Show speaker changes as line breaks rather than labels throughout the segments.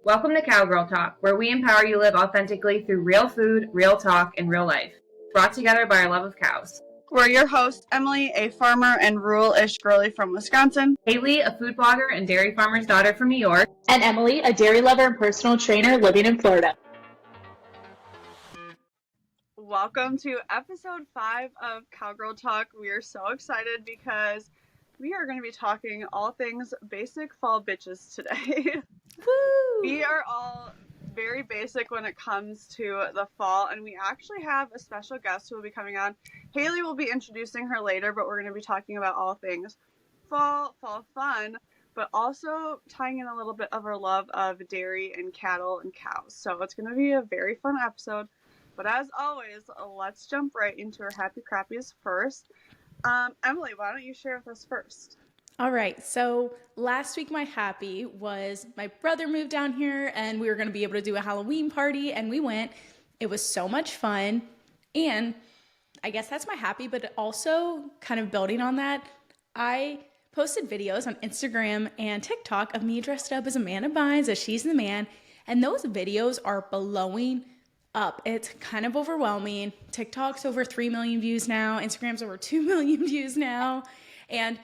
Welcome to Cowgirl Talk, where we empower you to live authentically through real food, real talk, and real life. Brought together by our love of cows.
We're your hosts, Emily, a farmer and rural-ish girly from Wisconsin.
Haley, a food blogger and dairy farmer's daughter from New York.
And Emily, a dairy lover and personal trainer living in Florida.
Welcome to episode 5 of Cowgirl Talk. We are so excited because we are going to be talking all things basic fall bitches today.
Woo!
We are all very basic when it comes to the fall, and we actually have a special guest who will be coming on. Haley will be introducing her later, but we're going to be talking about all things fall fun, but also tying in a little bit of our love of dairy and cattle and cows. So it's going to be a very fun episode. But as always, let's jump right into our happy crappies first. Emily, why don't you share with us first?
All right, so last week my happy was my brother moved down here and we were going to be able to do a Halloween party, and we went. It was so much fun, and I guess that's my happy, but also kind of building on that, I posted videos on Instagram and TikTok of me dressed up as Amanda Bynes, as She's the Man, and those videos are blowing up. It's kind of overwhelming. TikTok's over 3 million views now. Instagram's over 2 million views now, and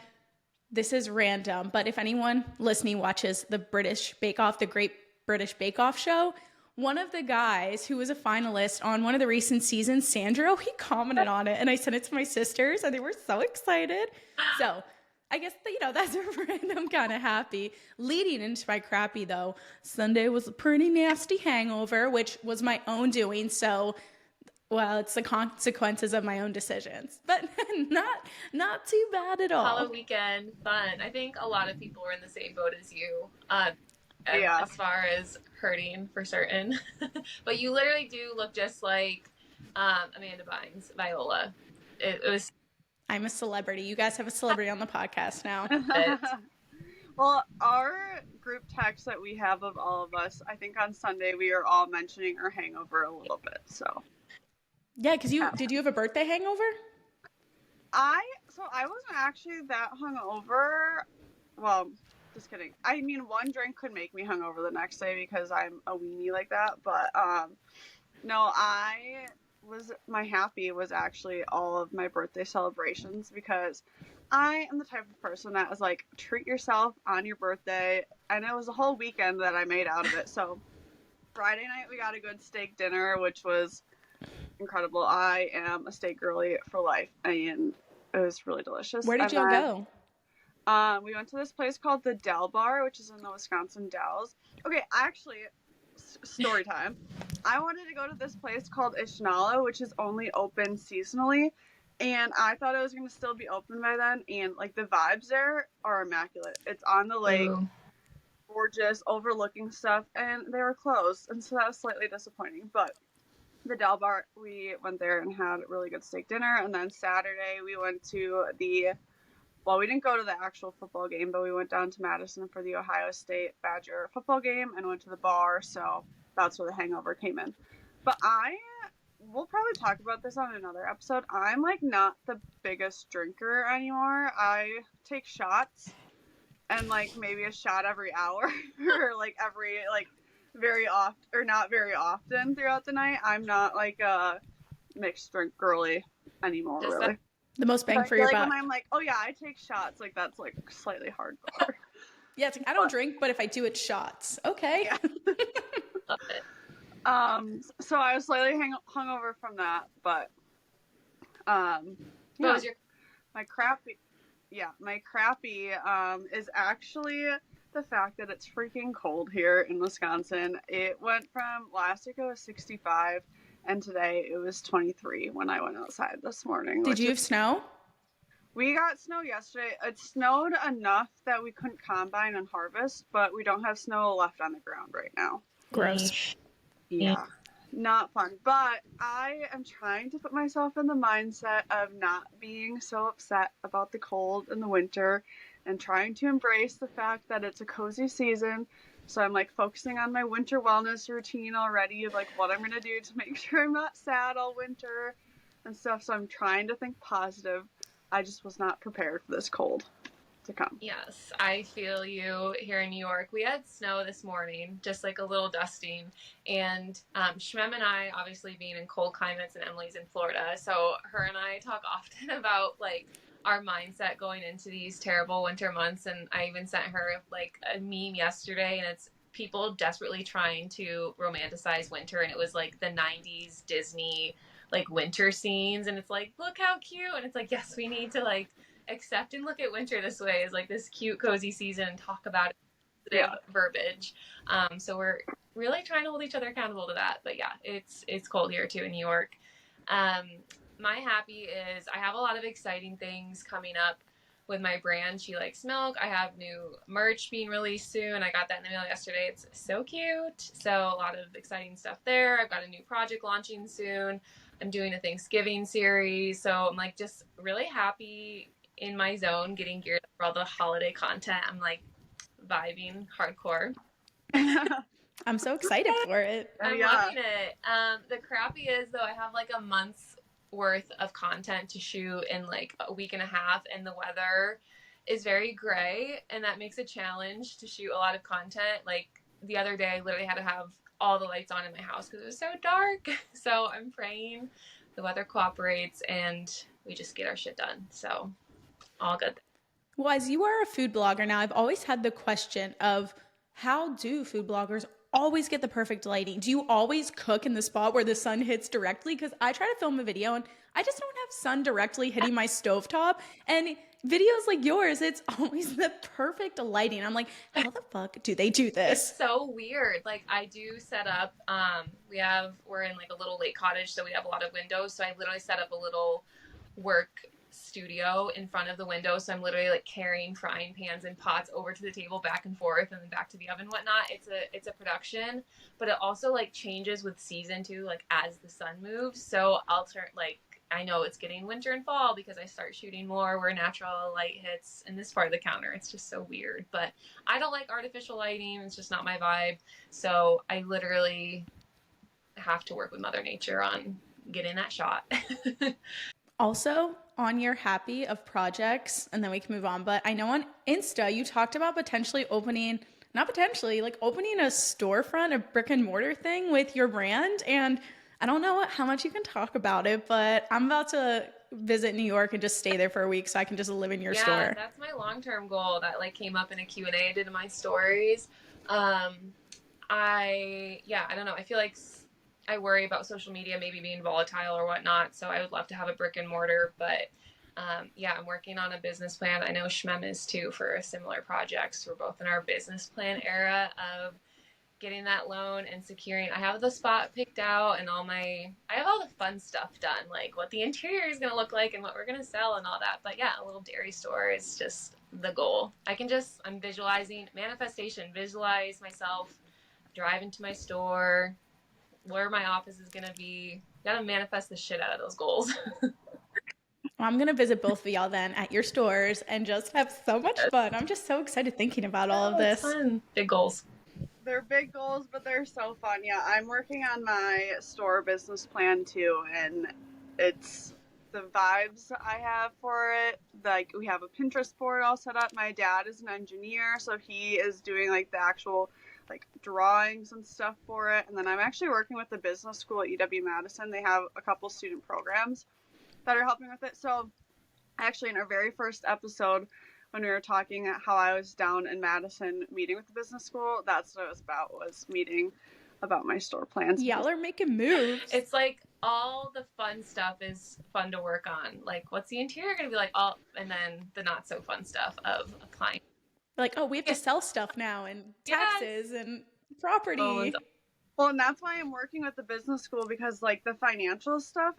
this is random, but if anyone listening watches the British Bake Off, the Great British Bake Off show, one of the guys who was a finalist on one of the recent seasons, Sandro, he commented on it, and I sent it to my sisters, and they were so excited. So I guess, that's a random kind of happy. Leading into my crappy, though, Sunday was a pretty nasty hangover, which was my own doing, so well, it's the consequences of my own decisions, but not too bad at all.
Halloween weekend, fun. I think a lot of people were in the same boat as you, as far as hurting for certain. But you literally do look just like Amanda Bynes, Viola. It was.
I'm a celebrity. You guys have a celebrity on the podcast now.
Well, our group text that we have of all of us, I think on Sunday we are all mentioning our hangover a little bit, so.
Yeah, because did you have a birthday hangover?
I wasn't actually that hungover. Well, just kidding. I mean, one drink could make me hungover the next day because I'm a weenie like that. But no, my happy was actually all of my birthday celebrations, because I am the type of person that is like, treat yourself on your birthday, and it was a whole weekend that I made out of it. So Friday night we got a good steak dinner, which was incredible. I am a steak girly for life, and it was really delicious.
Where did y'all go?
We went to this place called the Del Bar, which is in the Wisconsin Dells. Okay, actually, story time. I wanted to go to this place called Ishnala, which is only open seasonally, and I thought it was going to still be open by then, and like the vibes there are immaculate. It's on the lake, gorgeous, overlooking stuff, and they were closed, and so that was slightly disappointing, but the Del Bar, we went there and had a really good steak dinner. And then Saturday we went to we didn't go to the actual football game, but we went down to Madison for the Ohio State Badger football game and went to the bar. So that's where the hangover came in. But we'll probably talk about this on another episode. I'm like not the biggest drinker anymore. I take shots, and like maybe a shot every hour or like every very often, or not very often throughout the night. I'm not like a mixed drink girly anymore, really.
The most bang for your buck.
When I'm like, oh yeah, I take shots, like that's like slightly hardcore.
Yeah, it's like, I don't drink, but if I do, it's shots. Okay.
Yeah.
Love it.
So I was slightly hungover from that, but
What was
my crappy is actually the fact that it's freaking cold here in Wisconsin. It went from last week it was 65, and today it was 23 when I went outside this morning.
Did you have snow?
We got snow yesterday. It snowed enough that we couldn't combine and harvest, but we don't have snow left on the ground right now.
Gross.
Yeah. Not fun. But I am trying to put myself in the mindset of not being so upset about the cold in the winter, and trying to embrace the fact that it's a cozy season. So I'm like focusing on my winter wellness routine already, of like what I'm going to do to make sure I'm not sad all winter and stuff. So I'm trying to think positive. I just was not prepared for this cold. to come.
Yes, I feel you here in New York. We had snow this morning, just like a little dusting. And Shmem and I, obviously being in cold climates, and Emily's in Florida, so her and I talk often about like our mindset going into these terrible winter months. And I even sent her like a meme yesterday, and it's people desperately trying to romanticize winter. And it was like the 90s Disney like winter scenes. And it's like, look how cute. And it's like, yes, we need to like accept and look at winter this way as like this cute cozy season and talk about it verbiage. So we're really trying to hold each other accountable to that. But yeah, it's cold here too in New York. My happy is I have a lot of exciting things coming up with my brand She Likes Milk. I have new merch being released soon. I got that in the mail yesterday. It's so cute. So a lot of exciting stuff there. I've got a new project launching soon. I'm doing a Thanksgiving series. So I'm like just really happy, in my zone, getting geared up for all the holiday content. I'm like vibing hardcore.
I'm so excited for it.
I'm loving it. The crappy is though, I have like a month's worth of content to shoot in like a week and a half, and the weather is very gray, and that makes a challenge to shoot a lot of content. Like the other day, I literally had to have all the lights on in my house because it was so dark. So I'm praying the weather cooperates and we just get our shit done. So all good.
Well, as you are a food blogger now, I've always had the question of how do food bloggers always get the perfect lighting? Do you always cook in the spot where the sun hits directly? Because I try to film a video and I just don't have sun directly hitting my stovetop. And videos like yours, it's always the perfect lighting. I'm like, how the fuck do they do this?
It's so weird. Like I do set up, we're in like a little lake cottage, so we have a lot of windows. So I literally set up a little work studio in front of the window, so I'm literally like carrying frying pans and pots over to the table, back and forth, and then back to the oven, whatnot. It's a production, but it also like changes with season too, like as the sun moves. So I'll turn, like I know it's getting winter and fall because I start shooting more where natural light hits in this part of the counter. It's just so weird, but I don't like artificial lighting. It's just not my vibe. So I literally have to work with Mother Nature on getting that shot.
Also, on your happy of projects, and then we can move on, but I know on Insta you talked about potentially opening, not potentially, like opening a storefront, a brick and mortar thing with your brand. And I don't know how much you can talk about it, but I'm about to visit New York and just stay there for a week so I can just live in your store.
Yeah, that's my long-term goal that like came up in a Q&A I did in my stories. I don't know. I feel like I worry about social media maybe being volatile or whatnot, so I would love to have a brick and mortar, but I'm working on a business plan. I know Shmem is too for a similar project. So we're both in our business plan era of getting that loan and securing. I have the spot picked out and I have all the fun stuff done, like what the interior is going to look like and what we're going to sell and all that. But yeah, a little dairy store is just the goal. I'm visualizing manifestation, visualize myself drive into my store, where my office is going to be. Gotta manifest the shit out of those goals.
Well, I'm going to visit both of y'all then at your stores and just have so much fun. I'm just so excited thinking about all of this.
It's fun. Big goals.
They're big goals, but they're so fun. Yeah, I'm working on my store business plan too, and it's the vibes I have for it. Like, we have a Pinterest board all set up. My dad is an engineer, so he is doing like the actual like drawings and stuff for it. And then I'm actually working with the business school at UW-Madison. They have a couple student programs that are helping with it. So actually in our very first episode, when we were talking how I was down in Madison meeting with the business school, that's what it was about, was meeting about my store plans.
Y'all are making moves.
It's like all the fun stuff is fun to work on. Like, what's the interior going to be like? And then the not so fun stuff of applying.
Like, oh, we have to sell stuff now, and taxes and property.
Well, and that's why I'm working with the business school, because like the financial stuff,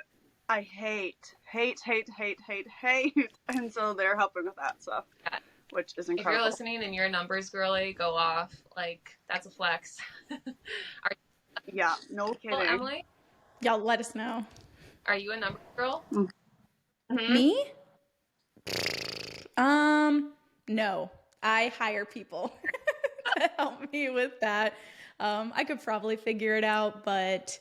I hate. And so they're helping with that stuff, which is incredible.
If you're listening and you're a numbers girly, go off. Like, that's a flex.
Yeah, no kidding.
Well, Emily?
Y'all let us know.
Are you a numbers girl?
Mm-hmm. Me? No. I hire people to help me with that. I could probably figure it out, but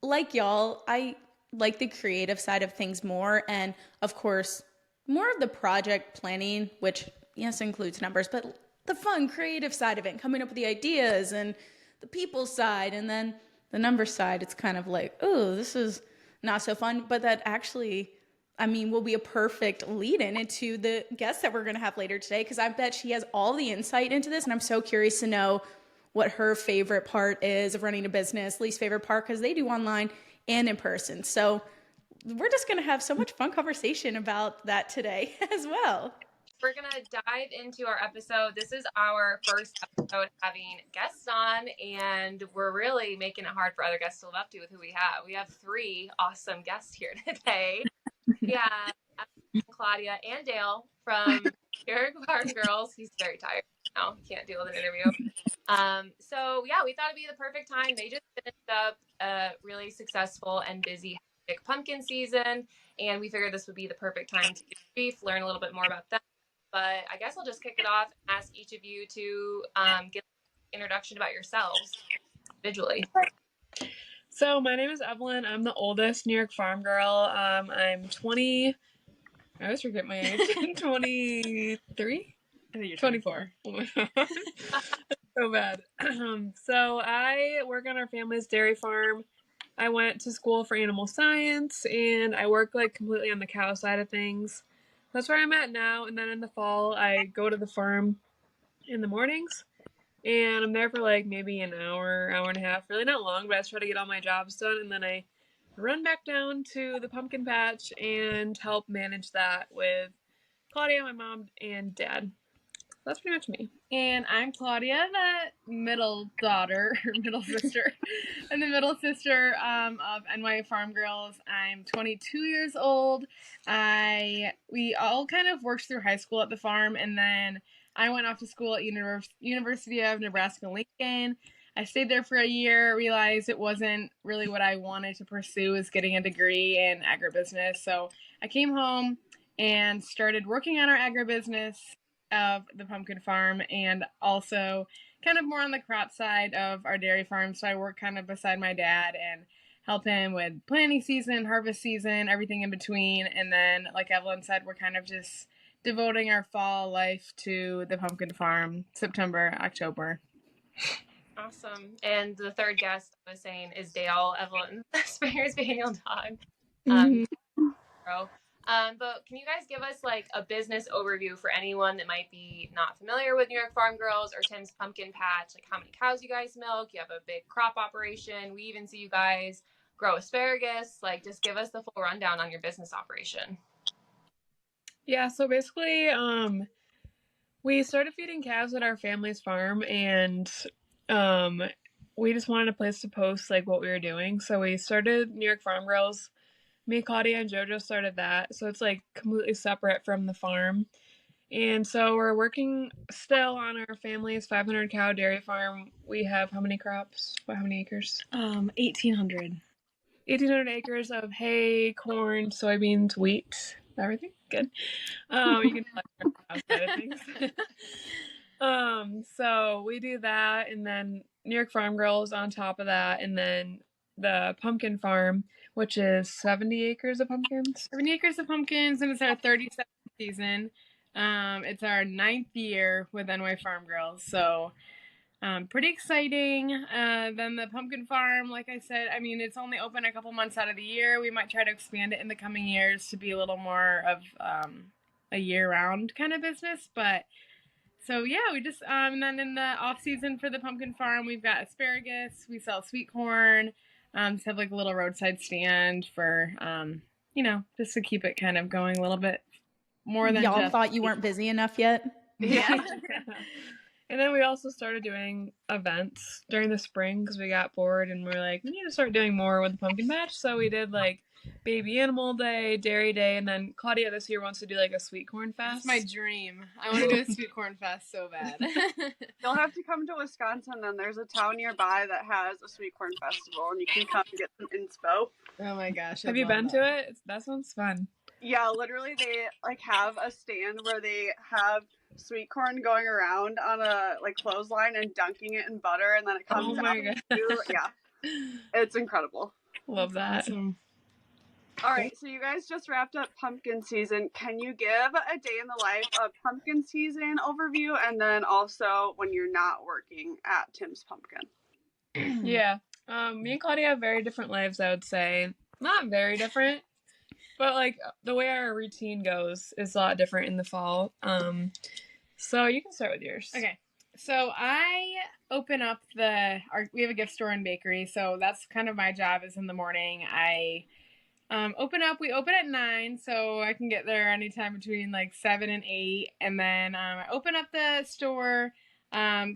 like y'all, I like the creative side of things more, and of course more of the project planning, which yes, includes numbers, but the fun, creative side of it, coming up with the ideas and the people side, and then the number side, it's kind of like, oh, this is not so fun, but that actually, I mean, will be a perfect lead in into the guest that we're going to have later today, because I bet she has all the insight into this, and I'm so curious to know what her favorite part is of running a business, least favorite part, because they do online and in person. So we're just going to have so much fun conversation about that today as well.
We're going to dive into our episode. This is our first episode having guests on, and we're really making it hard for other guests to live up to with who we have. We have 3 awesome guests here today. Yeah, Evelyn, Claudia, and Dale from NYFarmGirls. He's very tired now. He can't deal with an interview. So yeah, we thought it'd be the perfect time. They just finished up a really successful and busy hectic pumpkin season, and we figured this would be the perfect time to debrief, learn a little bit more about them. But I guess I'll just kick it off and ask each of you to give an introduction about yourselves individually.
So my name is Evelyn. I'm the oldest New York farm girl. I'm 20. I always forget my age. 23? I think you're 24. Oh my God. So bad. So I work on our family's dairy farm. I went to school for animal science, and I work like completely on the cow side of things. That's where I'm at now. And then in the fall, I go to the farm in the mornings, and I'm there for like maybe an hour, hour and a half. Really not long, but I just try to get all my jobs done, and then I run back down to the pumpkin patch and help manage that with Claudia, my mom, and dad. That's pretty much me.
And I'm Claudia, the middle daughter, or middle sister, and the middle sister of NYFarmGirls. I'm 22 years old. We all kind of worked through high school at the farm, and then I went off to school at University of Nebraska-Lincoln. I stayed there for a year, realized it wasn't really what I wanted to pursue, is getting a degree in agribusiness. So I came home and started working on our agribusiness of the pumpkin farm, and also kind of more on the crop side of our dairy farm. So I work kind of beside my dad and help him with planting season, harvest season, everything in between. And then, like Evelyn said, we're kind of just devoting our fall life to the pumpkin farm, September, October.
Awesome. And the third guest I was saying is Dale, Evelyn, Springer's spaniel dog. But can you guys give us like a business overview for anyone that might be not familiar with NYFarmGirls or Tim's Pumpkin Patch? Like how many cows you guys milk? You have a big crop operation. We even see you guys grow asparagus. Like just give us the full rundown on your business operation.
Yeah, so basically, we started feeding calves at our family's farm, and we just wanted a place to post like what we were doing. So we started NYFarmGirls. Me, Claudia, and JoJo started that. So it's like completely separate from the farm. And so we're working still on our family's 500 cow dairy farm. We have how many crops? How many acres?
1,800.
1,800 acres of hay, corn, soybeans, wheat, everything. Good. You can tell outside of things. So we do that, and then NYFarmGirls on top of that, and then the pumpkin farm, which is 70 acres of pumpkins.
70 acres of pumpkins, and it's our 37th season. It's our 9th year with NYFarmGirls, so pretty exciting. Then the pumpkin farm, like I said, I mean, it's only open a couple months out of the year. We might try to expand it in the coming years to be a little more of a year-round kind of business, but so yeah, we just and then in the off season for the pumpkin farm, we've got asparagus. We sell sweet corn. Just have like a little roadside stand for just to keep it kind of going a little bit more than
y'all thought you weren't busy enough yet.
Yeah. And then we also started doing events during the spring because we got bored and we were like, we need to start doing more with the pumpkin patch. So we did like baby animal day, dairy day, and then Claudia this year wants to do like a sweet corn fest.
That's my dream. I want to do a sweet corn fest so bad.
You'll have to come to Wisconsin, and there's a town nearby that has a sweet corn festival, and you can come and get some inspo.
Oh my gosh.
Have you been to it? That sounds fun.
Yeah, literally they like have a stand where they have sweet corn going around on a like clothesline and dunking it in butter, and then it comes out. Yeah, it's incredible.
Love that.
Awesome.
All right, so you guys just wrapped up pumpkin season. Can you give a day in the life of pumpkin season overview, and then also when you're not working at Tim's Pumpkin?
Yeah. Me and Claudia have very different lives, I would say. Not very different, but like the way our routine goes is a lot different in the fall. So you can start with yours.
Okay. So I open up we have a gift store and bakery, so that's kind of my job is in the morning. I we open at 9, so I can get there anytime between like 7 and 8. And then I open up the store by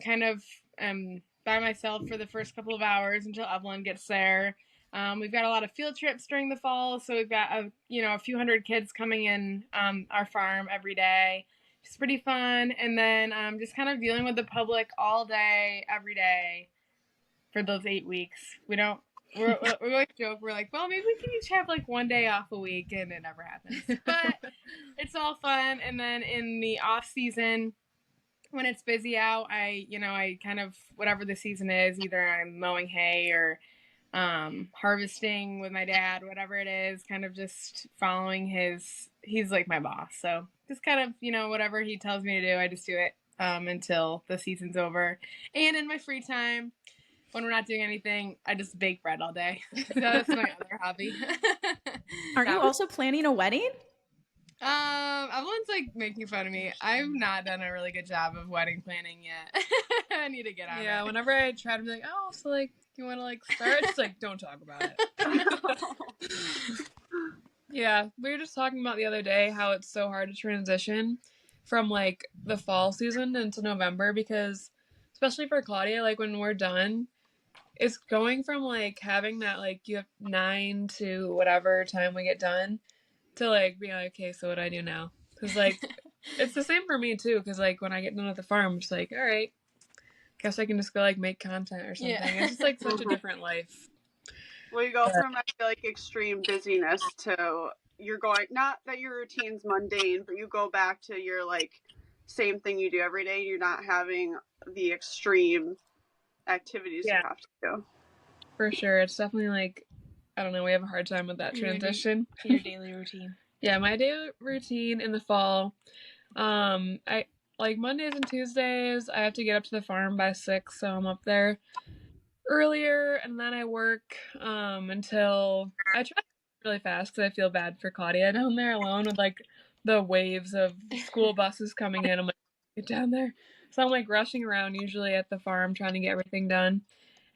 myself for the first couple of hours until Evelyn gets there. We've got a lot of field trips during the fall, so we've got a few hundred kids coming in our farm every day. It's pretty fun. And then just kind of dealing with the public all day, every day for those 8 weeks. We're going to joke. We're like, well, maybe we can each have like one day off a week, and it never happens. But it's all fun. And then in the off season, when it's busy out, I kind of, whatever the season is, either I'm mowing hay or harvesting with my dad, whatever it is, kind of just following he's like my boss. So just kind of, whatever he tells me to do, I just do it until the season's over. And in my free time, when we're not doing anything, I just bake bread all day. So that's my other hobby.
Are you also planning a wedding?
Everyone's like making fun of me. I've not done a really good job of wedding planning yet. I need to get on it.
Yeah, whenever I try to be like, oh, so like, you want to like start? It's like, don't talk about it. Yeah, we were just talking about the other day how it's so hard to transition from like the fall season into November, because especially for Claudia, like when we're done, it's going from like having that like you have 9 to whatever time we get done to like being like, okay, so what do I do now? Because like it's the same for me too, because like when I get done with the farm, it's like, all right, guess I can just go like make content or something. Yeah. It's just like such a different life.
Well, you go from, I feel like, extreme busyness to you're going, not that your routine's mundane, but you go back to your like same thing you do every day. You're not having the extreme activities you have to do.
For sure. It's definitely like, I don't know, we have a hard time with that transition.
Your daily routine.
Yeah, my daily routine in the fall, I like Mondays and Tuesdays, I have to get up to the farm by 6, so I'm up there earlier, and then I work until I try really fast because I feel bad for Claudia down there alone with like the waves of school buses coming in. I'm like, get down there. So I'm like rushing around usually at the farm trying to get everything done.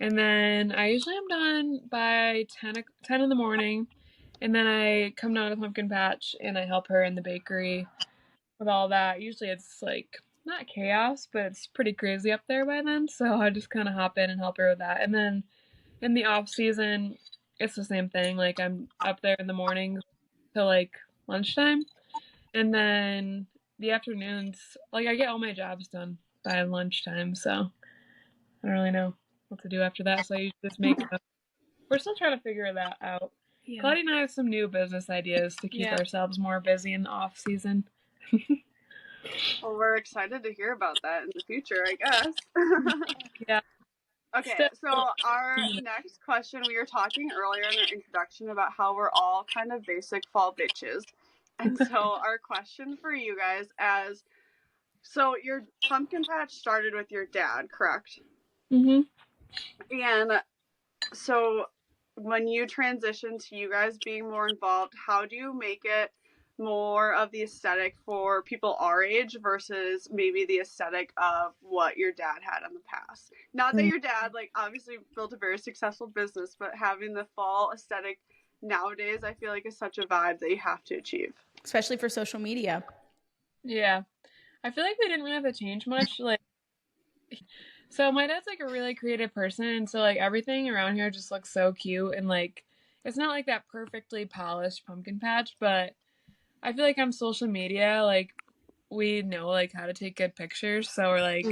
And then I usually am done by 10 in the morning. And then I come down to the pumpkin patch and I help her in the bakery with all that. Usually it's like not chaos, but it's pretty crazy up there by then. So I just kind of hop in and help her with that. And then in the off season, it's the same thing. Like I'm up there in the morning till like lunchtime. And then the afternoons, like I get all my jobs done by lunchtime. So I don't really know what to do after that. So I usually just make up. We're still trying to figure that out. Yeah. Claudia and I have some new business ideas to keep ourselves more busy in the off season.
Well, we're excited to hear about that in the future, I guess.
Yeah.
Okay, so our next question, we were talking earlier in the introduction about how we're all kind of basic fall bitches. And so our question for you guys so your pumpkin patch started with your dad, correct?
Mm-hmm.
And so when you transition to you guys being more involved, how do you make it more of the aesthetic for people our age versus maybe the aesthetic of what your dad had in the past? Not that your dad, like, obviously built a very successful business, but having the fall aesthetic nowadays, I feel like is such a vibe that you have to achieve.
Especially for social media.
Yeah. I feel like we didn't really have to change much. Like, so my dad's like a really creative person, and so like everything around here just looks so cute, and like it's not like that perfectly polished pumpkin patch, but I feel like on social media, like we know like how to take good pictures, so we're like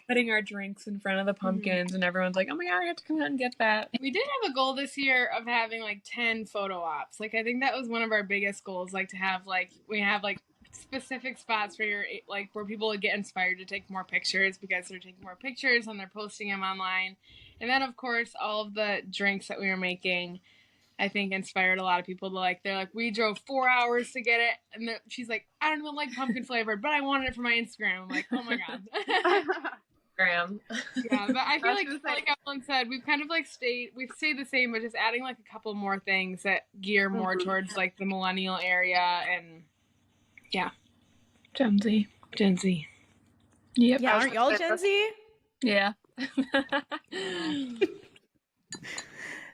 putting our drinks in front of the pumpkins, and everyone's like, oh my god, I have to come out and get that.
We did have a goal this year of having like 10 photo ops. Like I think that was one of our biggest goals, like to have like we have like specific spots for your like where people would get inspired to take more pictures because they're taking more pictures and they're posting them online. And then of course all of the drinks that we were making, I think inspired a lot of people to like, they're like, we drove 4 hours to get it. And she's like, I don't even like pumpkin flavored, but I wanted it for my Instagram. I'm like, oh my God.
Graham.
Yeah, but I feel like Evelyn said, we've kind of like we've stayed the same, but just adding like a couple more things that gear more towards like the millennial area and yeah.
Gen Z. Yep.
Yeah, aren't y'all Gen Z?
Yeah.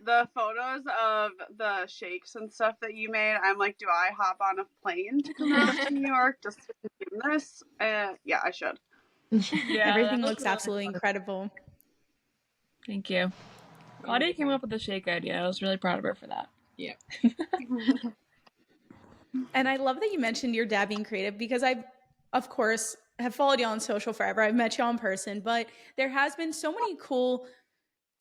The photos of the shakes and stuff that you made, I'm like, do I hop on a plane to come out to New York just to consume this? Yeah, I should.
Yeah,
everything looks absolutely incredible.
Thank you. Claudia came up with the shake idea. I was really proud of her for that.
Yeah.
And I love that you mentioned your dad being creative because I, of course, have followed y'all on social forever. I've met y'all in person, but there has been so many cool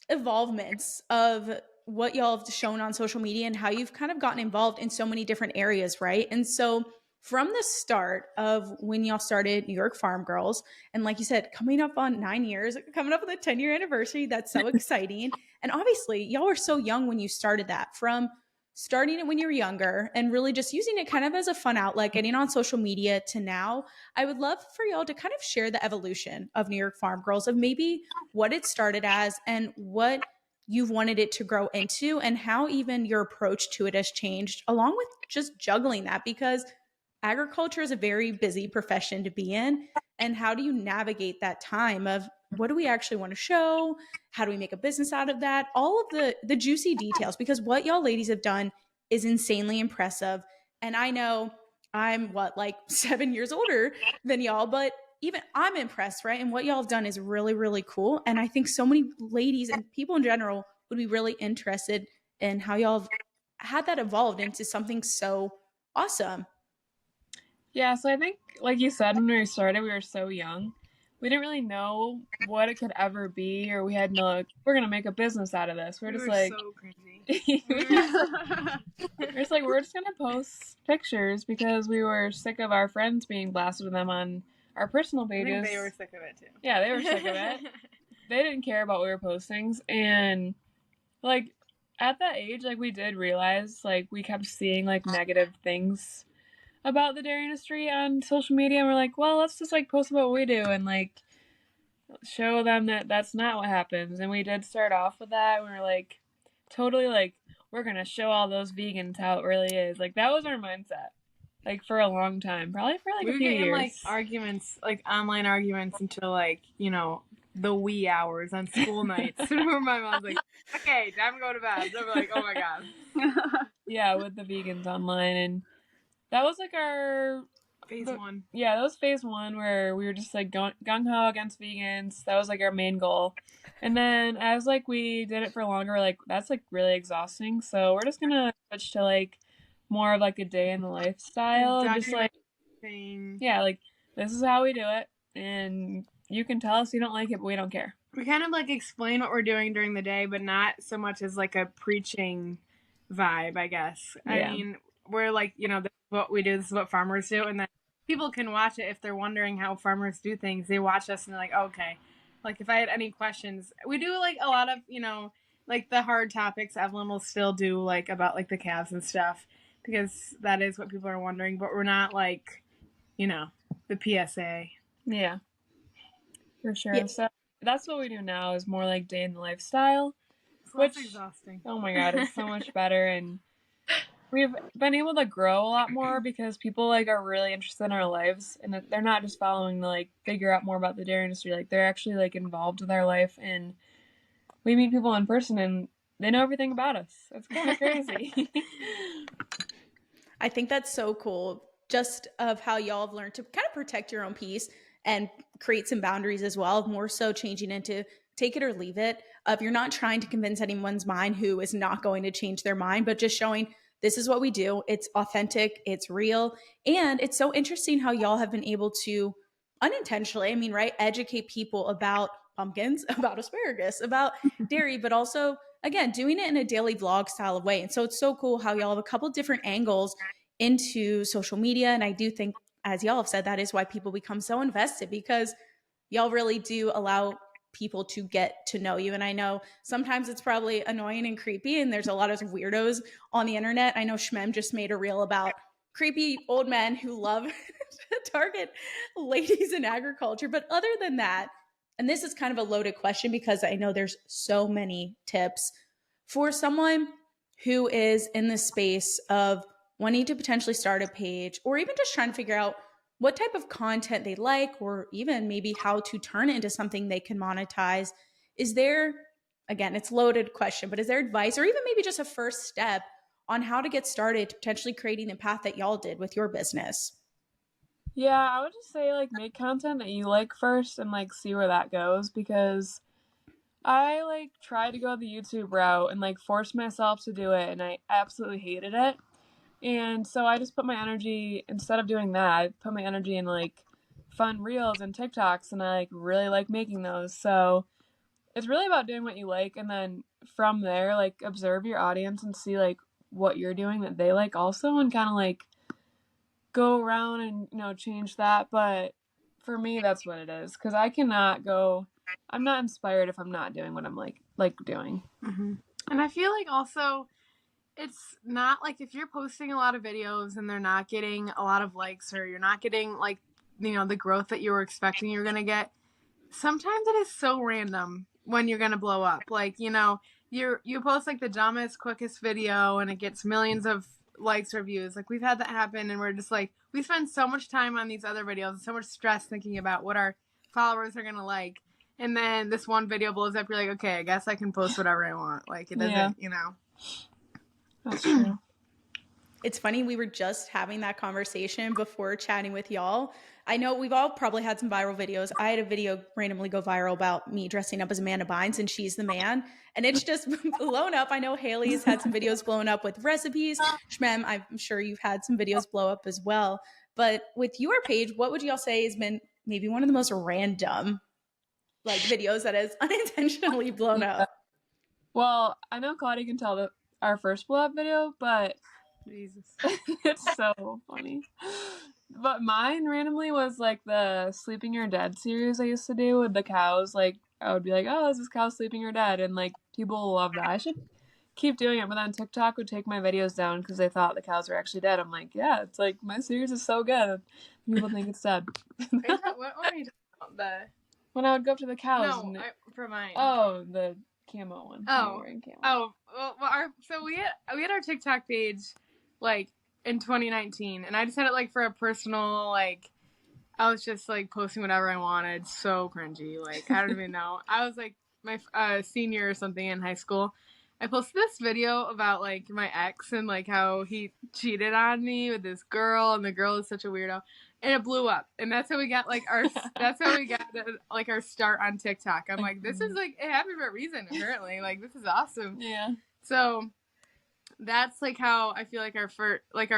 evolvements of what y'all have shown on social media and how you've kind of gotten involved in so many different areas, right? And so from the start of when y'all started New York Farm Girls, and like you said, coming up on 9 years, coming up with a 10-year anniversary, that's so exciting. And obviously, y'all were so young when you started that, from starting it when you were younger and really just using it kind of as a fun outlet, getting on social media to now. I would love for y'all to kind of share the evolution of New York Farm Girls, of maybe what it started as and what you've wanted it to grow into and how even your approach to it has changed, along with just juggling that, because agriculture is a very busy profession to be in. And how do you navigate that time of what do we actually want to show? How do we make a business out of that? All of the juicy details, because what y'all ladies have done is insanely impressive. And I know I'm like 7 years older than y'all, but even I'm impressed, right? And what y'all have done is really, really cool. And I think so many ladies and people in general would be really interested in how y'all have had that evolved into something so awesome.
Yeah, so I think, like you said, when we started, we were so young. We didn't really know what it could ever be, or we had no, like, we're going to make a business out of this. We're just like,
so crazy.
we're just like, we're just going to post pictures because we were sick of our friends being blasted with them on our personal pages.
I think they were sick of it too.
Yeah, they were sick of it. They didn't care about what we were posting. And like at that age, like we did realize, like we kept seeing like negative things about the dairy industry on social media, and we're like, well, let's just like post about what we do and like show them that that's not what happens. And we did start off with that. We were like, totally like, we're gonna show all those vegans how it really is. Like that was our mindset, like for a long time, probably for like a few years.
Like arguments, like online arguments until like, you know, the wee hours on school nights where my mom's like, okay, time to go to bed. So we're like, oh my God.
Yeah, with the vegans online. And that was like our
phase one.
Yeah, that was phase one, where we were just like gung-ho against vegans. That was like our main goal. And then as like we did it for longer, we're like, that's like really exhausting. So we're just gonna switch to like more of like a day in the lifestyle. And just like, yeah, like this is how we do it. And you can tell us you don't like it, but we don't care.
We kind of like explain what we're doing during the day, but not so much as like a preaching vibe, I guess. Yeah. I mean, we're like, you know, this is what we do, this is what farmers do. And then people can watch it if they're wondering how farmers do things. They watch us and they're like, oh, okay. Like if I had any questions, we do like a lot of, you know, like the hard topics Evelyn will still do, like about like the calves and stuff, because that is what people are wondering. But we're not like, you know, the PSA.
Yeah, for sure.
Yeah.
So that's what we do now, is more like day in the lifestyle.
It's less exhausting.
Oh my God, it's so much better. And we've been able to grow a lot more because people like are really interested in our lives, and they're not just following to like figure out more about the dairy industry. Like they're actually like involved with our life, and we meet people in person and they know everything about us. It's kind of crazy.
I think that's so cool, just of how y'all have learned to kind of protect your own peace and create some boundaries as well, more so changing into take it or leave it. You're not trying to convince anyone's mind who is not going to change their mind, but just showing this is what we do. It's authentic, it's real. And it's so interesting how y'all have been able to unintentionally, I mean, right, educate people about pumpkins, about asparagus, about dairy, but also, again, doing it in a daily vlog style of way. And so it's so cool how y'all have a couple different angles into social media. And I do think, as y'all have said, that is why people become so invested, because y'all really do allow people to get to know you. And I know sometimes it's probably annoying and creepy, and there's a lot of weirdos on the internet. I know Shmem just made a reel about creepy old men who love to target ladies in agriculture. But other than that, and this is kind of a loaded question because I know there's so many tips for someone who is in the space of wanting to potentially start a page, or even just trying to figure out what type of content they like, or even maybe how to turn it into something they can monetize. Is there, again, it's a loaded question, but is there advice or even maybe just a first step on how to get started to potentially creating the path that y'all did with your business?
Yeah, I would just say, like, make content that you like first and, like, see where that goes, because I, like, tried to go the YouTube route and, like, forced myself to do it, and I absolutely hated it. And so I just put my energy, instead of doing that, I put my energy in, like, fun reels and TikToks, and I, like, really like making those. So it's really about doing what you like, and then from there, like, observe your audience and see, like, what you're doing that they like also, and kind of, like, go around and, you know, change that. But for me, that's what it is, because I cannot go, I'm not inspired if I'm not doing what I'm like doing.
Mm-hmm. And I feel like also it's not like if you're posting a lot of videos and they're not getting a lot of likes, or you're not getting, like, you know, the growth that you were expecting you're going to get, sometimes it is so random when you're going to blow up. Like, you know, you post like the dumbest, quickest video and it gets millions of likes or views. Like, we've had that happen, and we're just like, we spend so much time on these other videos and so much stress thinking about what our followers are going to like. And then this one video blows up. You're like, okay, I guess I can post whatever I want. Like, it doesn't, you know.
That's true.
It's funny, we were just having that conversation before chatting with y'all. I know we've all probably had some viral videos. I had a video randomly go viral about me dressing up as Amanda Bynes and She's the Man, and it's just blown up. I know Haley's had some videos blown up with recipes. Shmem, I'm sure you've had some videos blow up as well. But with your page, what would y'all say has been maybe one of the most random, like, videos that has unintentionally blown up?
Well, I know Claudia can tell our first blow up video, but
Jesus.
it's so funny. But mine randomly was like the Sleeping Your Dead series I used to do with the cows. Like, I would be like, oh, is this cow sleeping or dead? And, like, people love that. I should keep doing it. But then TikTok would take my videos down because they thought the cows were actually dead. I'm like, yeah, it's like, my series is so good. People think it's dead.
What are you talking about?
When I would go up to the cows.
No, for mine.
Oh, the camo one.
Oh, so we had our TikTok page, like, in 2019, and I just had it, like, for a personal, like, I was just, like, posting whatever I wanted. So cringy. Like, I don't even know. I was, like, my senior or something in high school. I posted this video about, like, my ex and, like, how he cheated on me with this girl, and the girl is such a weirdo. And it blew up. And that's how we got, like, our start on TikTok. I'm like, this is, like, it happened for a reason, apparently. Like, this is awesome.
Yeah.
So that's, like, how I feel like our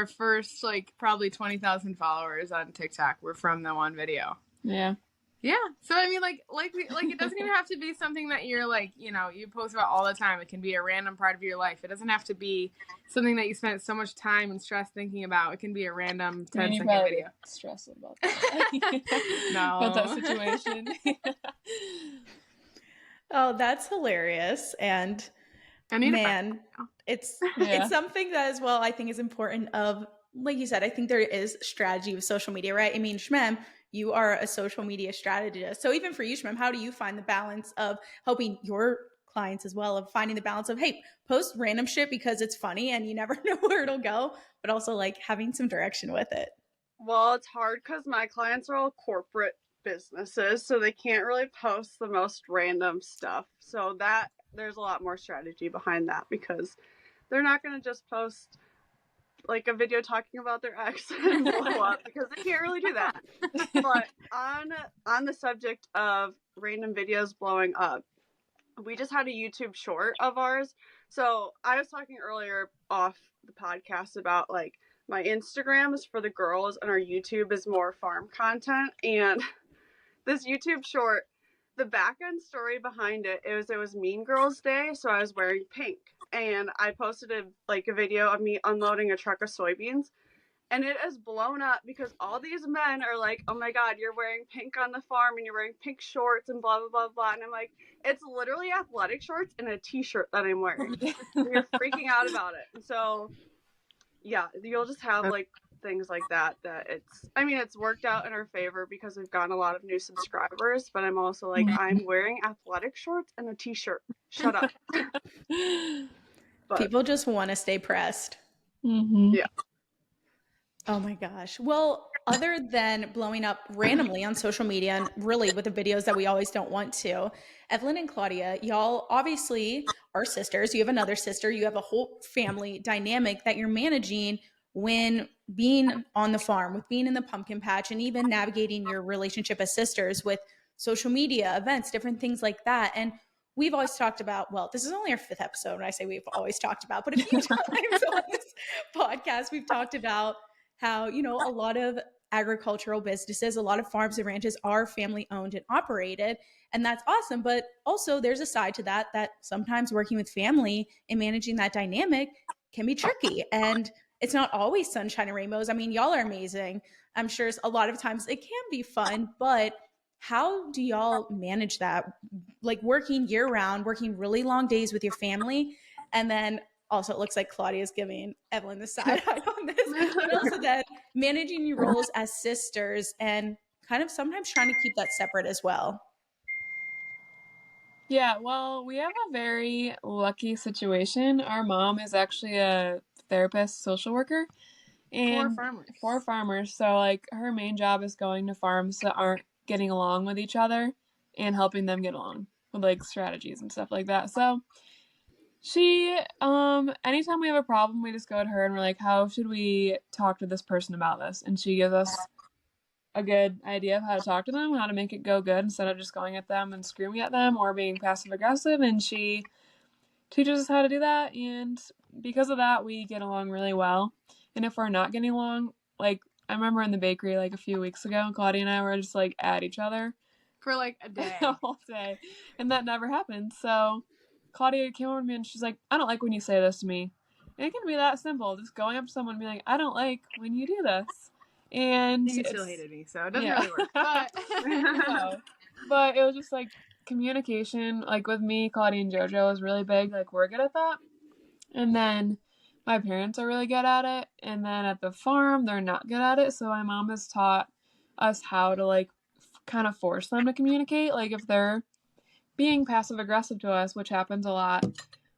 first, like, probably 20,000 followers on TikTok were from the one video.
Yeah.
Yeah. So, I mean, like it doesn't even have to be something that you're, like, you know, you post about all the time. It can be a random part of your life. It doesn't have to be something that you spent so much time and stress thinking about. It can be a random 10-second video.
Stress about that.
No.
About that situation.
Oh, that's hilarious. And man, it's something that as well I think is important of, like you said, I think there is strategy with social media, right? I mean, Shmem, you are a social media strategist. So even for you, Shmem, how do you find the balance of helping your clients as well, of finding the balance of, hey, post random shit because it's funny and you never know where it'll go, but also, like, having some direction with it?
Well, it's hard because my clients are all corporate businesses, so they can't really post the most random stuff. So that there's a lot more strategy behind that, because they're not going to just post, like, a video talking about their ex and blow up, because they can't really do that. But on the subject of random videos blowing up, we just had a YouTube short of ours. So I was talking earlier off the podcast about, like, my Instagram is for the girls and our YouTube is more farm content. And this YouTube short, the back end story behind it was Mean Girls Day, so I was wearing pink. And I posted a video of me unloading a truck of soybeans. And it is blown up because all these men are like, oh my God, you're wearing pink on the farm and you're wearing pink shorts and blah, blah, blah, blah. And I'm like, it's literally athletic shorts and a t-shirt that I'm wearing. And you're freaking out about it. And so, yeah, you'll just have like things like that it's worked out in our favor because we've gotten a lot of new subscribers, but I'm also like, I'm wearing athletic shorts and a t-shirt. Shut up. But,
people just want to stay pressed.
Yeah.
Oh my gosh. Well, other than blowing up randomly on social media and really with the videos that we always don't want to, Evelyn and Claudia, y'all obviously are sisters. You have another sister. You have a whole family dynamic that you're managing when being on the farm, with being in the pumpkin patch, and even navigating your relationship as sisters with social media, events, different things like that. And we've always talked about, well, this is only our 5th episode, and I say we've always talked about, but a few times on this podcast, we've talked about how, you know, a lot of agricultural businesses, a lot of farms and ranches are family owned and operated. And that's awesome. But also there's a side to that, that sometimes working with family and managing that dynamic can be tricky. And it's not always sunshine and rainbows. I mean, y'all are amazing. I'm sure a lot of times it can be fun, but how do y'all manage that? Like working year round, working really long days with your family, and then also it looks like Claudia's giving Evelyn the side eye on this, but also that managing your roles as sisters and kind of sometimes trying to keep that separate as well.
Yeah, well, we have a very lucky situation. Our mom is actually a therapist, social worker, and for farmers. So like her main job is going to farms that aren't getting along with each other and helping them get along with like strategies and stuff like that. So she, anytime we have a problem, we just go to her and we're like, how should we talk to this person about this? And she gives us a good idea of how to talk to them, how to make it go good instead of just going at them and screaming at them or being passive aggressive. And she teaches us how to do that. And because of that, we get along really well. And if we're not getting along, like I remember in the bakery like a few weeks ago, Claudia and I were just like at each other
for like a day.
the whole day. And that never happened. So Claudia came over to me and she's like, I don't like when you say this to me. And it can be that simple. Just going up to someone and being like, I don't like when you do this. And
you still hated me, so it doesn't really work. But
no. But it was just like communication, like with me, Claudia and JoJo is really big. Like we're good at that. And then my parents are really good at it. And then at the farm, they're not good at it. So my mom has taught us how to like kind of force them to communicate. Like if they're being passive aggressive to us, which happens a lot,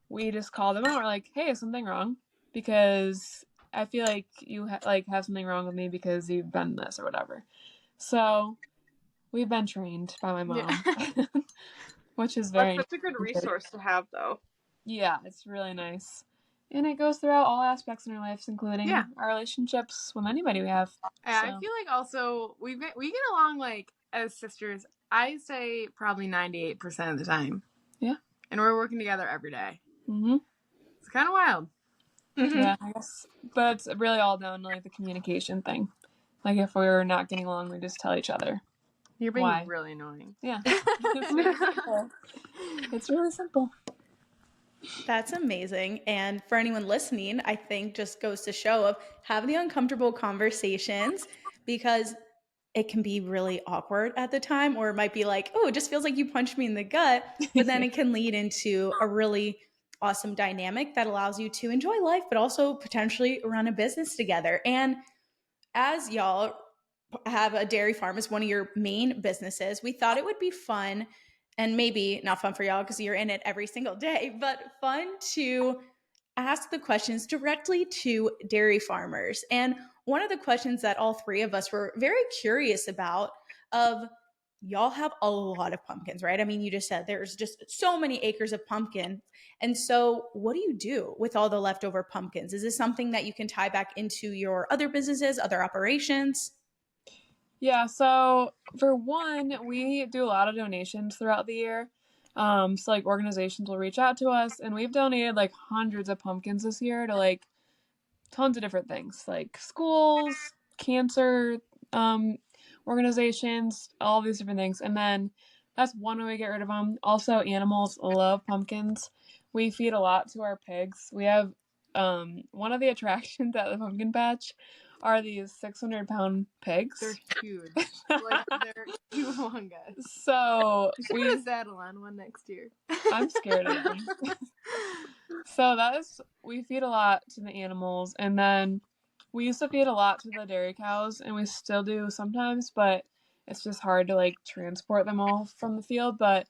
we just call them out. We're like, hey, is something wrong? Because I feel like you have something wrong with me because you've done this or whatever. So we've been trained by my mom, which is very.
That's such a good resource to have, though.
Yeah, it's really nice, and it goes throughout all aspects in our lives, including our relationships with anybody we have.
I feel like also we get along like as sisters. I say probably 98% of the time.
Yeah,
and we're working together every day.
Mm-hmm.
It's kind of wild.
Yeah, I guess, but it's really all down to like the communication thing. Like if we're not getting along, we just tell each other.
You're being really annoying.
Yeah, it's really simple. It's really simple.
That's amazing. And for anyone listening, I think just goes to show of have the uncomfortable conversations, because it can be really awkward at the time, or it might be like, oh, it just feels like you punched me in the gut. But then it can lead into a really awesome dynamic that allows you to enjoy life, but also potentially run a business together. And as y'all have a dairy farm as one of your main businesses, we thought it would be fun, and maybe not fun for y'all because you're in it every single day, but fun to ask the questions directly to dairy farmers. And one of the questions that all three of us were very curious about, of y'all have a lot of pumpkins, right? I mean, you just said there's just so many acres of pumpkin. And so what do you do with all the leftover pumpkins? Is this something that you can tie back into your other businesses, other operations?
Yeah, so for one, we do a lot of donations throughout the year. So like organizations will reach out to us, and we've donated like hundreds of pumpkins this year to like tons of different things, like schools, cancer organizations, all these different things. And then that's one way we get rid of them. Also, animals love pumpkins. We feed a lot to our pigs. We have one of the attractions at the pumpkin patch are these 600-pound pigs.
They're huge. Like, they're humongous.
So
We should put a saddle on one next year.
I'm scared of them. So we feed a lot to the animals, and then we used to feed a lot to the dairy cows, and we still do sometimes, but it's just hard to like transport them all from the field. But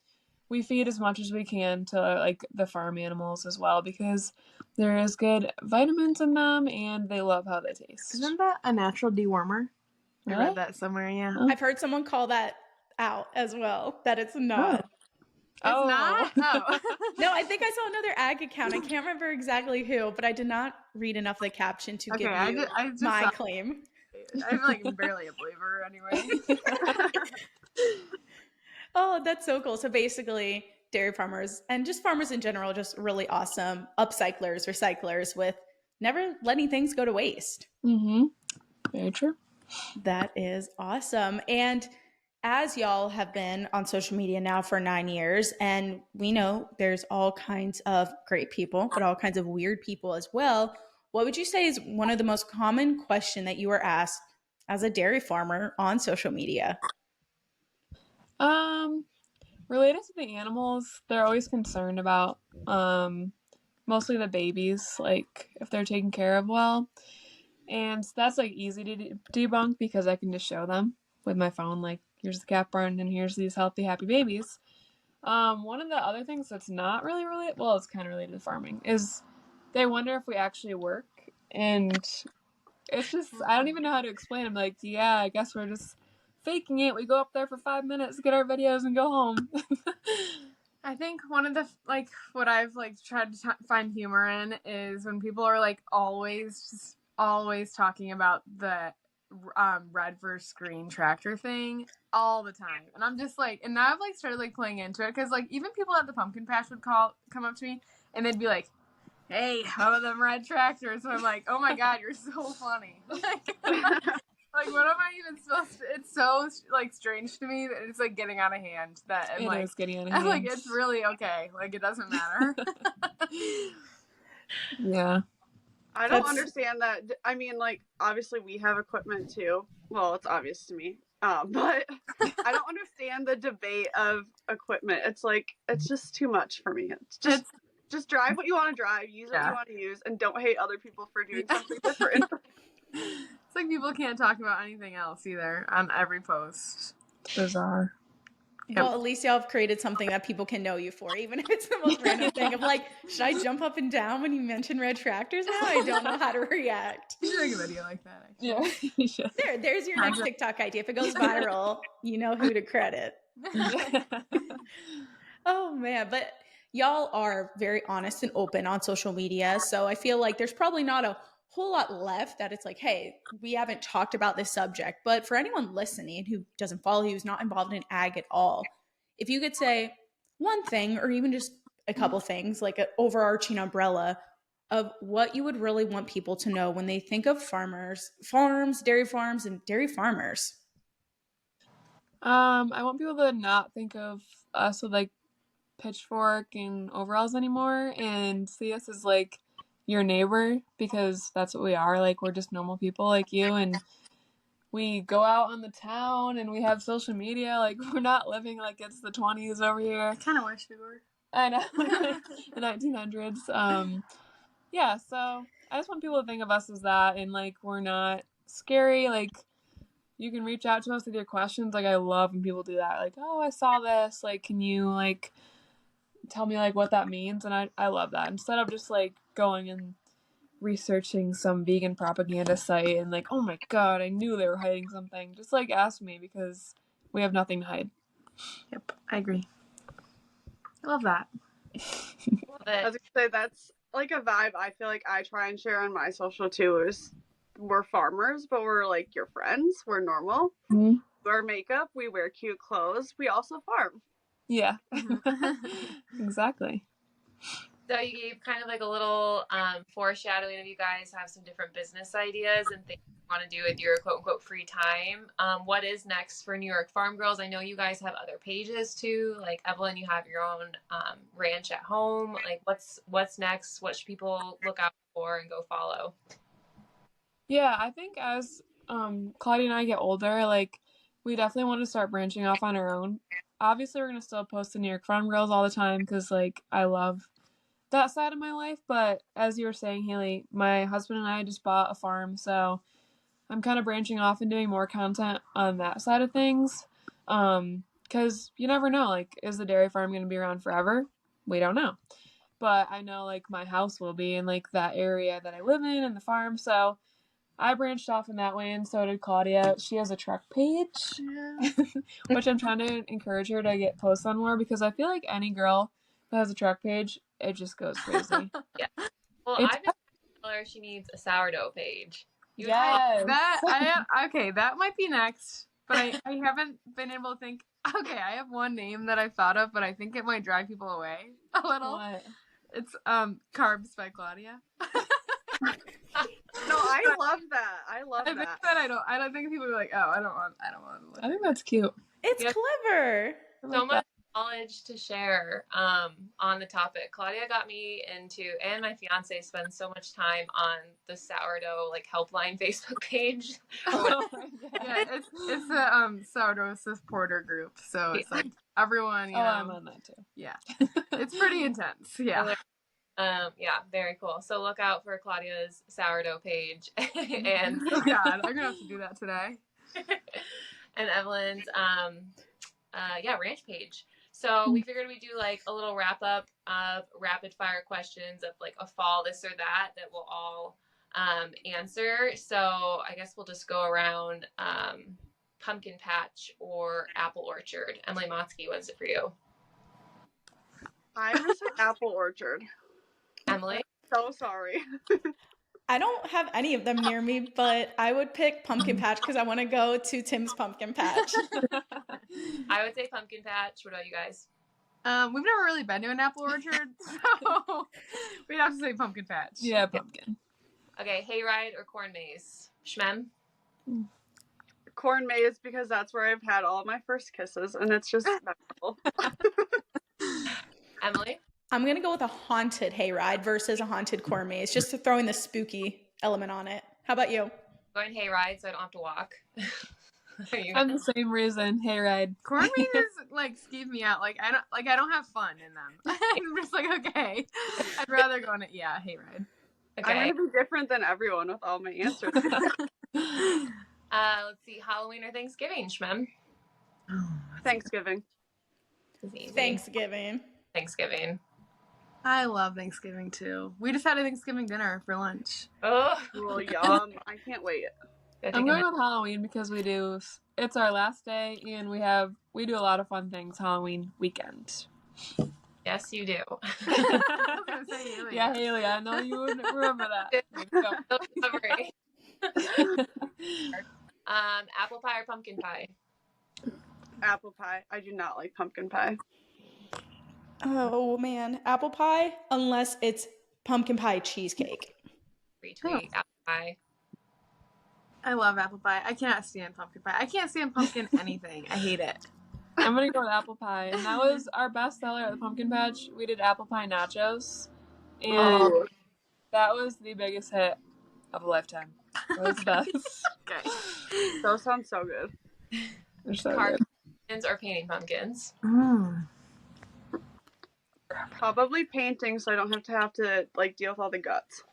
we feed as much as we can to like the farm animals as well, because there is good vitamins in them and they love how they taste.
Isn't that a natural dewormer?
Really?
I read that somewhere, yeah.
Oh.
I've heard someone call that out as well, that it's not.
It's not? Oh.
No, I think I saw another ag account. I can't remember exactly who, but I did not read enough of the caption to give you
I just
my
saw-
claim.
I'm like barely a believer anyway.
Oh, that's so cool. So basically, dairy farmers and just farmers in general, just really awesome upcyclers, recyclers with never letting things go to waste.
Mm-hmm. Very true.
That is awesome. And as y'all have been on social media now for 9 years, and we know there's all kinds of great people, but all kinds of weird people as well, what would you say is one of the most common question that you are asked as a dairy farmer on social media?
Related to the animals, they're always concerned about mostly the babies, like if they're taken care of well. And that's like easy to debunk because I can just show them with my phone, like here's the calf barn and here's these healthy, happy babies. One of the other things that's not really related, well, it's kind of related to farming, is they wonder if we actually work. And it's just, I don't even know how to explain. I'm like, yeah, I guess we're just faking it. We go up there for 5 minutes, get our videos, and go home.
I think one of the, like, what I've, like, tried to find humor in is when people are, like, always talking about the red versus green tractor thing all the time. And I'm just, like, and now I've, like, started, like, playing into it, because, like, even people at the pumpkin patch would come up to me, and they'd be like, hey, how about them red tractors? And I'm like, oh my god, you're so funny. Like, what am I even supposed to? It's so, like, strange to me that it's, like, getting out of hand. That and, like,
is getting out of hand.
Like, it's really okay. Like, it doesn't matter.
Yeah.
I don't understand that. I mean, like, obviously we have equipment too. Well, it's obvious to me. But I don't understand the debate of equipment. It's like, it's just too much for me. It's just drive what you want to drive, use what you want to use, and don't hate other people for doing something different.
It's like people can't talk about anything else either on every post.
It's bizarre.
Well, at least y'all have created something that people can know you for, even if it's the most random thing of like, should I jump up and down when you mention red tractors now? I don't know how to react.
You should make a video like that, actually.
Yeah, you should.
There's your next TikTok idea. If it goes viral, you know who to credit. Oh, man. But y'all are very honest and open on social media. So I feel like there's probably not a whole lot left that it's like, hey, we haven't talked about this subject. But for anyone listening who doesn't follow, who's not involved in ag at all, if you could say one thing or even just a couple things, like an overarching umbrella of what you would really want people to know when they think of farms, dairy farms, and dairy farmers.
I want people to not think of us with like pitchfork and overalls anymore and see us as like your neighbor, because that's what we are. Like, we're just normal people like you, and we go out on the town and we have social media. Like, we're not living like it's the 20s over here.
I kind of wish we were.
I know. The 1900s. Yeah, so I just want people to think of us as that, and like, we're not scary. Like, you can reach out to us with your questions. Like, I love when people do that. Like, oh, I saw this. Like, can you like tell me like what that means? And I love that. Instead of just like going and researching some vegan propaganda site and like, oh my god, I knew they were hiding something. Just like ask me, because we have nothing to hide.
Yep, I agree. I love that.
I was gonna say, that's like a vibe I feel like I try and share on my social too, is we're farmers, but we're like your friends. We're normal.
Mm-hmm.
We wear makeup. We wear cute clothes. We also farm.
Yeah. Exactly.
So you gave kind of like a little foreshadowing of you guys have some different business ideas and things you want to do with your quote unquote free time. What is next for New York Farm Girls? I know you guys have other pages too. Like Evelyn, you have your own ranch at home. Like what's next? What should people look out for and go follow?
Yeah, I think as Claudia and I get older, like we definitely want to start branching off on our own. Obviously, we're gonna still post the New York Farm Girls all the time because like I love that side of my life. But as you were saying, Haley, my husband and I just bought a farm, so I'm kind of branching off and doing more content on that side of things. Because you never know, like, is the dairy farm gonna be around forever? We don't know. But I know like my house will be in like that area that I live in and the farm, so I branched off in that way, and so did Claudia. She has a truck page, which I'm trying to encourage her to get posts on more because I feel like any girl that has a truck page, it just goes crazy.
Yeah. Well,
It's
I've been telling her she needs a sourdough page.
yes.
That might be next, but I haven't been able to think. Okay, I have one name that I've thought of, but I think it might drive people away a little.
What?
It's Carbs by Claudia.
No, I love that. I love
I think
that.
that I don't think people are like, oh, I don't want to.
I think that's cute.
It's
Yep.
clever.
So much knowledge to share on the topic. Claudia got me into, and my fiance spends so much time on the sourdough like helpline Facebook page.
Oh my God.
Yeah, it's the sourdough supporter group, so it's like everyone, you know.
I'm on that too.
Yeah, it's pretty intense. Yeah.
Yeah, very cool. So look out for Claudia's sourdough page and
Oh God, I'm gonna have to do that today.
and Evelyn's ranch page. So we figured we'd do like a little wrap up of rapid fire questions of like a fall this or that we'll all answer. So I guess we'll just go around pumpkin patch or apple orchard. Emily Motsky, what is it for you?
I'm gonna say apple orchard.
Emily?
So sorry.
I don't have any of them near me, but I would pick pumpkin patch because I want to go to Tim's pumpkin patch.
I would say pumpkin patch. What about you guys?
We've never really been to an apple orchard, so we'd have to say pumpkin patch.
Yeah, pumpkin.
Okay, hayride or corn maze? Shmem?
Corn maze because that's where I've had all my first kisses, and it's just memorable.
Emily?
I'm going to go with a haunted hayride versus a haunted corn maze, just to throw in the spooky element on it. How about you?
Going hayride so I don't have to walk.
I'm the same reason. Hayride.
Corn mazes like skeeve me out. Like I don't have fun in them. I'm just like, okay, I'd rather go on it. Yeah, hayride.
Okay.
I'm gonna be different than everyone with all my answers.
Let's see, Halloween or Thanksgiving, Shmem?
Thanksgiving.
This is easy.
Thanksgiving.
I love Thanksgiving too. We just had a Thanksgiving dinner for lunch.
Oh,
Well, yum! I can't wait.
I'm going with Halloween because it's our last day and we do a lot of fun things Halloween weekend.
Yes, you do.
I was gonna say Haley.
Yeah, Haley, I know you would remember that.
Apple pie or pumpkin pie?
Apple pie. I do not like pumpkin pie.
Oh, man. Apple pie, unless it's pumpkin pie cheesecake.
Retweet apple pie.
I love apple pie. I cannot stand pumpkin pie. I can't stand pumpkin anything. I hate it.
I'm gonna go with apple pie, and that was our best seller at the pumpkin patch. We did apple pie nachos, and that was the biggest hit of a lifetime. It was the best.
Okay.
Those sound so good.
They're so
Carving
good.
pumpkins or painting pumpkins?
Probably painting, so I don't have to like deal with all the guts.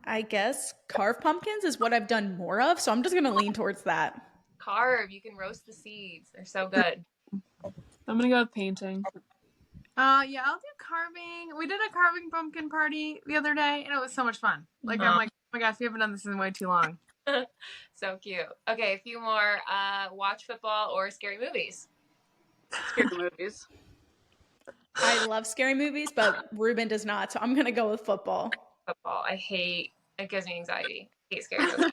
I guess carved pumpkins is what I've done more of, so I'm just going to lean towards that.
Carve. You can roast the seeds. They're so good.
I'm gonna go with painting.
Yeah, I'll do carving. We did a carving pumpkin party the other day, and it was so much fun. Like, I'm like, oh my gosh, we haven't done this in way too long.
So cute. Okay, a few more. Watch football or scary movies?
Scary movies.
I love scary movies, but Ruben does not, so I'm going to go with football.
Football. It gives me anxiety. I hate scary movies.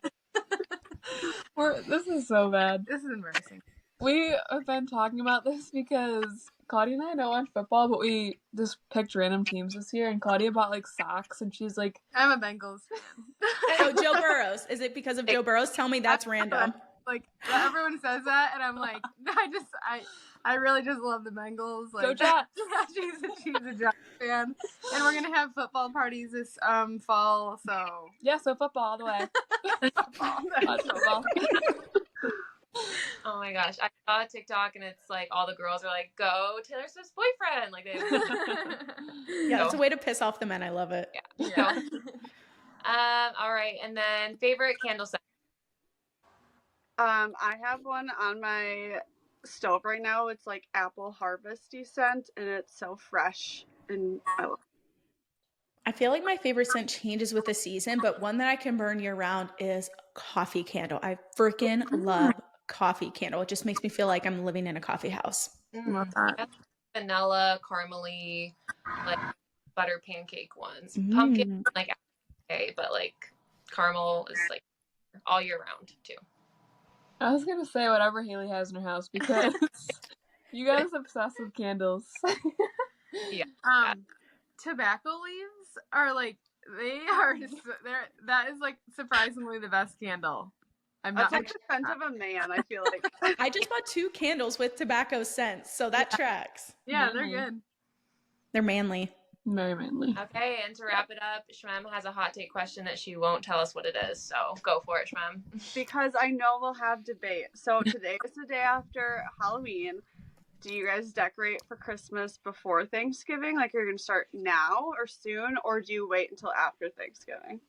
This is so bad.
This is embarrassing.
We have been talking about this because Claudia and I don't watch football, but we just picked random teams this year, and Claudia bought like socks, and she's like,
I'm a Bengals fan.
Oh, Joe Burrows. Is it because of Joe Burrows? Tell me that's random.
Like everyone says that, and I'm like, I really just love the Bengals. Like,
Go Jets!
she's a Jets fan, and we're gonna have football parties this fall. So
Yeah, so football all the way. Watch football.
Oh my gosh, I saw a TikTok and it's like all the girls are like, "Go Taylor Swift's boyfriend!" Like they.
Yeah, it's a way to piss off the men. I love it.
Yeah. All right, and then favorite candle scent.
I have one on my stove right now. It's like apple harvesty scent, and it's so fresh, and I love it.
I feel like my favorite scent changes with the season, but one that I can burn year round is coffee candle. I freaking love coffee candle. It just makes me feel like I'm living in a coffee house.
love that.
Vanilla, caramely, like butter pancake ones. Pumpkin, like okay, but like caramel is like all year round too.
I was gonna say whatever Haley has in her house because you guys obsessed with candles.
Yeah.
Tobacco leaves are like that is like surprisingly the best candle.
That's like the scent of a man, I feel like.
I just bought 2 candles with tobacco scents, so that tracks.
Yeah, they're good.
They're manly.
Very manly.
Okay, and to wrap it up, Shmem has a hot take question that she won't tell us what it is, so go for it, Shmem.
Because I know we'll have debate. So today is the day after Halloween. Do you guys decorate for Christmas before Thanksgiving? Like, you're going to start now or soon? Or do you wait until after Thanksgiving?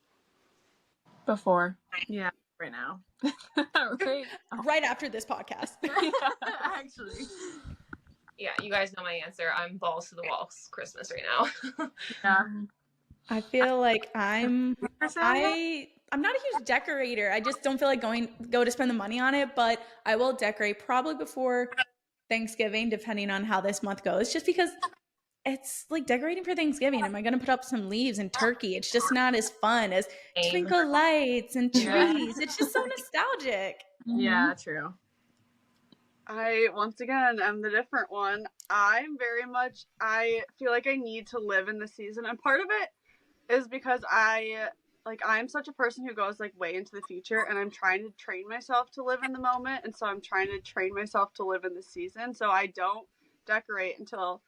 Before.
Yeah, right now.
Right after this podcast.
Actually.
Yeah, you guys know my answer. I'm balls to the walls Christmas right now.
Yeah.
I feel like I'm not a huge decorator. I just don't feel like go to spend the money on it, but I will decorate probably before Thanksgiving, depending on how this month goes, just because it's like decorating for Thanksgiving. Am I going to put up some leaves and turkey? It's just not as fun as twinkle lights and trees. It's just so nostalgic.
Yeah, true.
I, once again, am the different one. I feel like I need to live in the season. And part of it is because I'm such a person who goes like way into the future, and I'm trying to train myself to live in the moment. And so I'm trying to train myself to live in the season. So I don't decorate until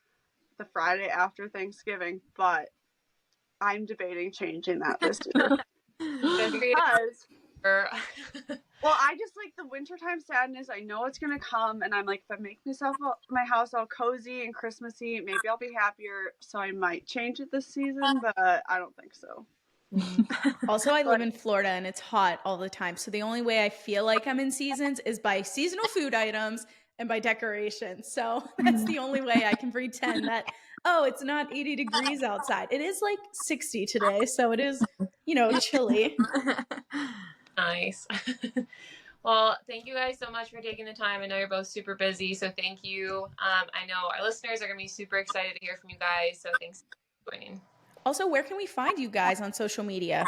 the Friday after Thanksgiving, but I'm debating changing that this year. Because well, I just like the wintertime sadness. I know it's gonna come, and I'm like, if I make my house all cozy and Christmassy, maybe I'll be happier. So I might change it this season, but I don't think so.
Also, I live in Florida and it's hot all the time. So the only way I feel like I'm in seasons is by seasonal food items and by decorations. So that's the only way I can pretend that, oh, it's not 80 degrees outside. It is like 60 today. So it is, chilly.
Nice. Well, thank you guys so much for taking the time. I know you're both super busy, so thank you. I know our listeners are going to be super excited to hear from you guys, so thanks for joining.
Also, where can we find you guys on social media?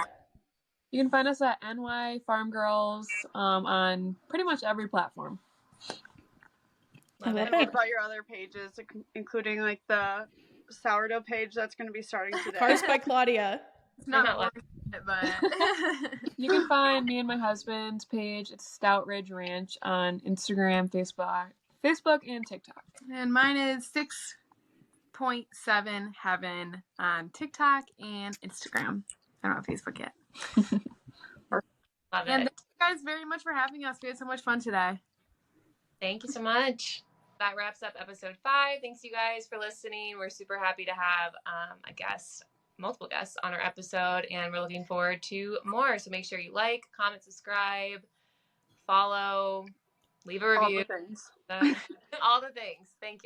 You can find us at NYFarmGirls on pretty much every platform.
Love it.
What about your other pages, including like the sourdough page that's going to be starting today?
Cars by Claudia.
It's not worth it, but
you can find me and my husband's page. It's Stout Ridge Ranch on Instagram, Facebook, and TikTok.
And mine is 6.7 Heaven on TikTok and Instagram. I don't have Facebook yet.
Love
and
it.
thank you guys very much for having us. We had so much fun today.
Thank you so much. That wraps up episode 5. Thanks you guys for listening. We're super happy to have multiple guests on our episode, and we're looking forward to more. So make sure you like, comment, subscribe, follow, leave a review.
All the things.
All the things. Thank you.